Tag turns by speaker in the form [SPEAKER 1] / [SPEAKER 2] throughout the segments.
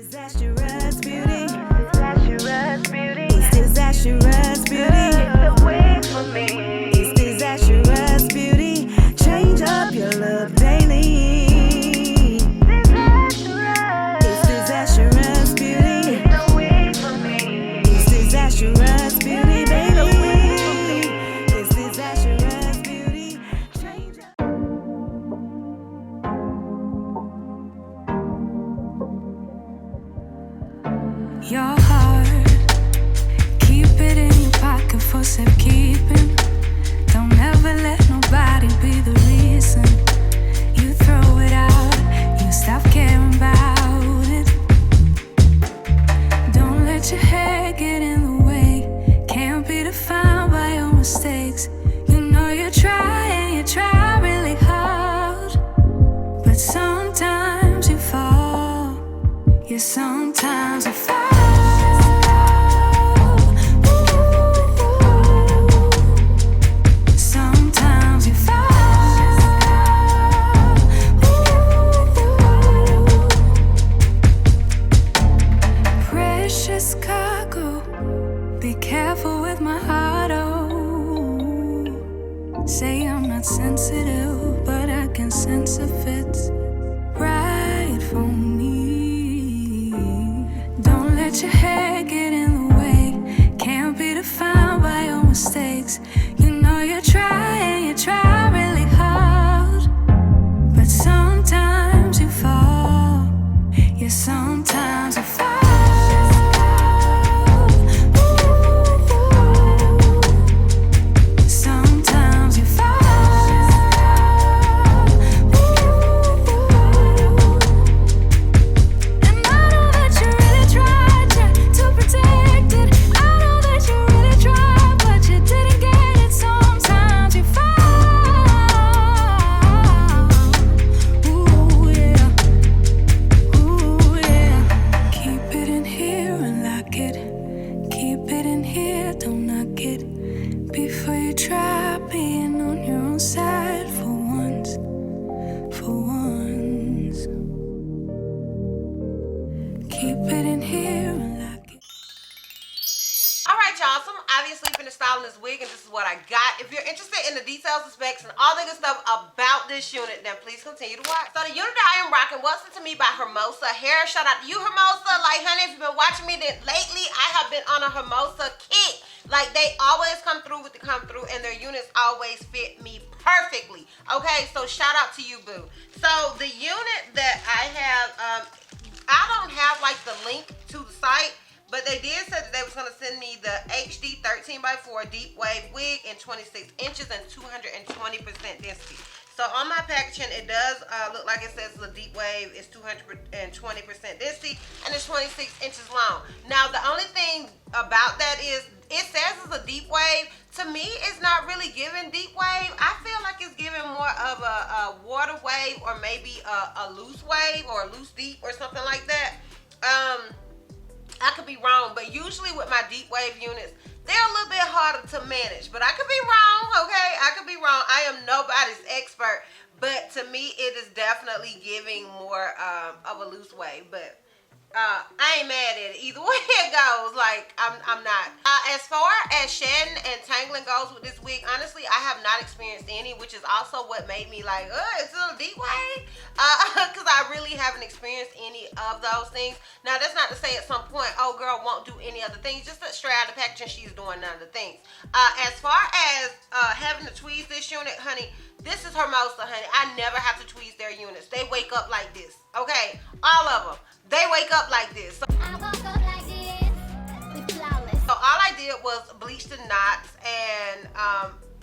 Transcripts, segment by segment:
[SPEAKER 1] Disastrous beauty. Disastrous beauty. It's disastrous beauty. It's the way for me. It's disastrous beauty. Change up your look daily. Disastrous. It's disastrous beauty. It's the way for me. It's disastrous beauty, baby. It's disastrous beauty. Change up.
[SPEAKER 2] Your heart, keep it in your pocket for safekeeping. Don't ever let nobody be the reason you throw it out, you stop caring about it. Don't let your head get in the way, can't be defined by your mistakes. You know you try and you try really hard, but sometimes you fall, yeah, sometimes you fall. Say I'm not sensitive, but I can sense if it's right for me. Don't let your head get in the way, can't be defined by your mistakes. You know you try and you try really hard, but sometimes you fall, yeah, sometimes you fall.
[SPEAKER 3] This wig, and this is what I got. If you're interested in the details, the specs, and all the good stuff about this unit, then please continue to watch. So the unit that I am rocking was sent to me by Hermosa Hair. Shout out to you, Hermosa. Like, honey, if you've been watching me, then lately I have been on a Hermosa kick. Like, they always come through with the come through, and their units always fit me perfectly. Okay, so shout out to you, boo. So the unit that I have, I don't have like the link to the site, but they did say that they was going to send me the HD 13x4 deep wave wig in 26 inches and 220% density. So on my packaging, it does look like it says the deep wave is 220% density and it's 26 inches long. Now, the only thing about that is it says it's a deep wave. To me, it's not really giving deep wave. I feel like it's giving more of a water wave, or maybe a loose wave or a loose deep or something like that. I could be wrong, but usually with my deep wave units, they're a little bit harder to manage. But I could be wrong, okay? I could be wrong. I am nobody's expert, but to me, it is definitely giving more of a loose wave. But I ain't mad at it. Either way it goes, like, I'm not. As far as shedding and tangling goes with this wig, honestly, I have not experienced any, which is also what made me like, it's a deep wave. Because I really haven't experienced any of those things. Now, that's not to say at some point, oh, girl won't do any other things. Just that straight out of the packaging, she's doing none of the things. As far as having to tweeze this unit, honey, this is Hermosa, honey. I never have to tweeze their units. They wake up like this, okay? All of them. They wake up like this. So,
[SPEAKER 4] I woke up like this, it's flawless.
[SPEAKER 3] So all I did was bleach the knots and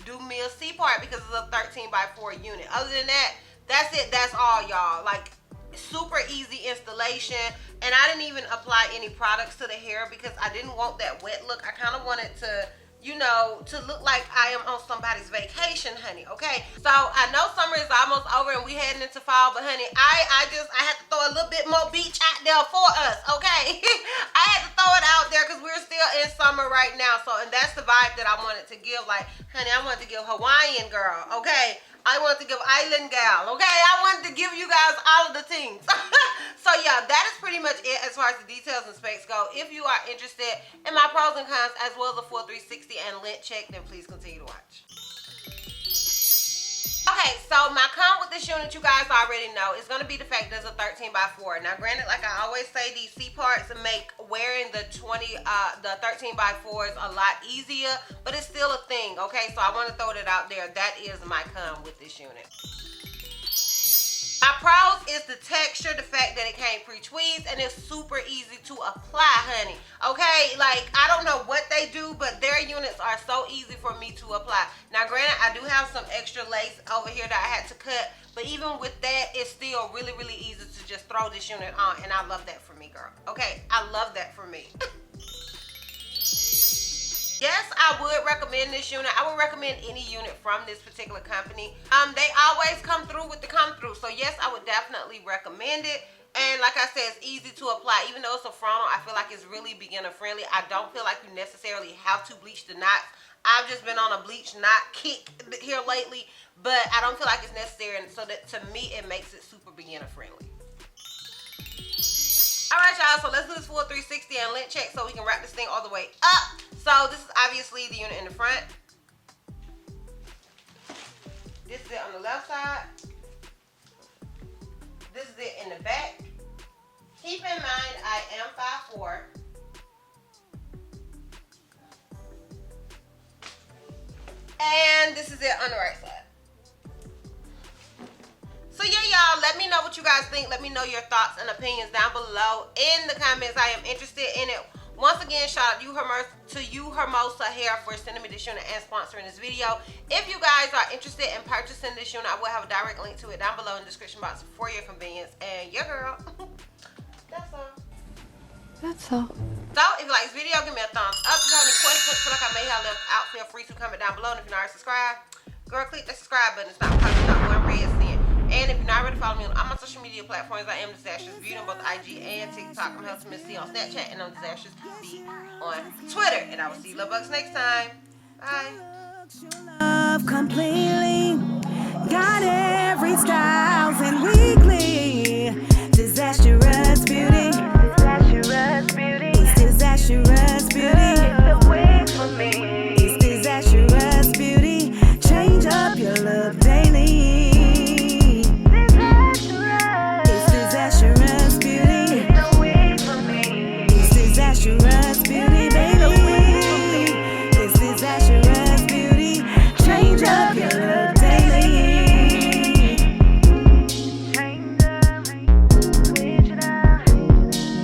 [SPEAKER 3] do me a C part because it's a 13x4 unit. Other than that, that's it. That's all, y'all. Like, super easy installation. And I didn't even apply any products to the hair because I didn't want that wet look. I kind of wanted to, you know, to look like I am on somebody's vacation, honey, okay? So I know summer is almost over and we heading into fall, but honey, I had to throw a little bit more beach out there for us, okay? I had to throw it out there because we're still in summer right now. So, and that's the vibe that I wanted to give. Like, honey, I wanted to give Hawaiian girl, okay? I wanted to give Island Gal, okay? I wanted to give you guys all of the things. So yeah, that is pretty much it as far as the details and specs go. If you are interested in my pros and cons as well as the full 360 and lint check, then please continue to watch. Okay, so my con with this unit, you guys already know, is going to be the fact that it's a 13x4. Now, granted, like I always say, these C parts make wearing the 13x4s a lot easier, but it's still a thing, okay? So I want to throw that out there. That is my con with this unit. My pros is the texture, the fact that it came pre-tweezed, and it's super easy to apply, honey. Okay, like, I don't know what they do, but their units are so easy for me to apply. Now, granted, I do have some extra lace over here that I had to cut, but even with that, it's still really, really easy to just throw this unit on, and I love that for me, girl. Okay, I love that for me. Yes, I would recommend this unit. I would recommend any unit from this particular company. They always come through with the come through. So yes, I would definitely recommend it. And like I said, it's easy to apply. Even though it's a frontal, I feel like it's really beginner friendly. I don't feel like you necessarily have to bleach the knots. I've just been on a bleach knot kick here lately, but I don't feel like it's necessary. And so that, to me, it makes it super beginner friendly. Alright, y'all, so let's do this full 360 and lint check so we can wrap this thing all the way up. So this is obviously the unit in the front. This is it on the left side. This is it in the back. Keep in mind, I am 5'4". And this is it on the right side. So yeah, y'all, let me know what you guys think. Let me know your thoughts and opinions down below in the comments. I am interested in it. Once again, shout out to you, Hermosa Hair, for sending me this unit and sponsoring this video. If you guys are interested in purchasing this unit, I will have a direct link to it down below in the description box for your convenience. And yeah, girl, that's all.
[SPEAKER 2] That's all.
[SPEAKER 3] So, if you like this video, give me a thumbs up. If you have any questions that you feel like I may have left out, feel free to comment down below. And if you're not already subscribed, girl, click that subscribe button. It's not popping up one red cent. And if you're not already following me on all my social media platforms, I am DizastrousBeauty on both IG and TikTok. I'm Helsa Miss C on Snapchat, and I'm DizastrousBeauty on Twitter. And I will see you love bugs next time. Bye.
[SPEAKER 1] Love completely got every style and we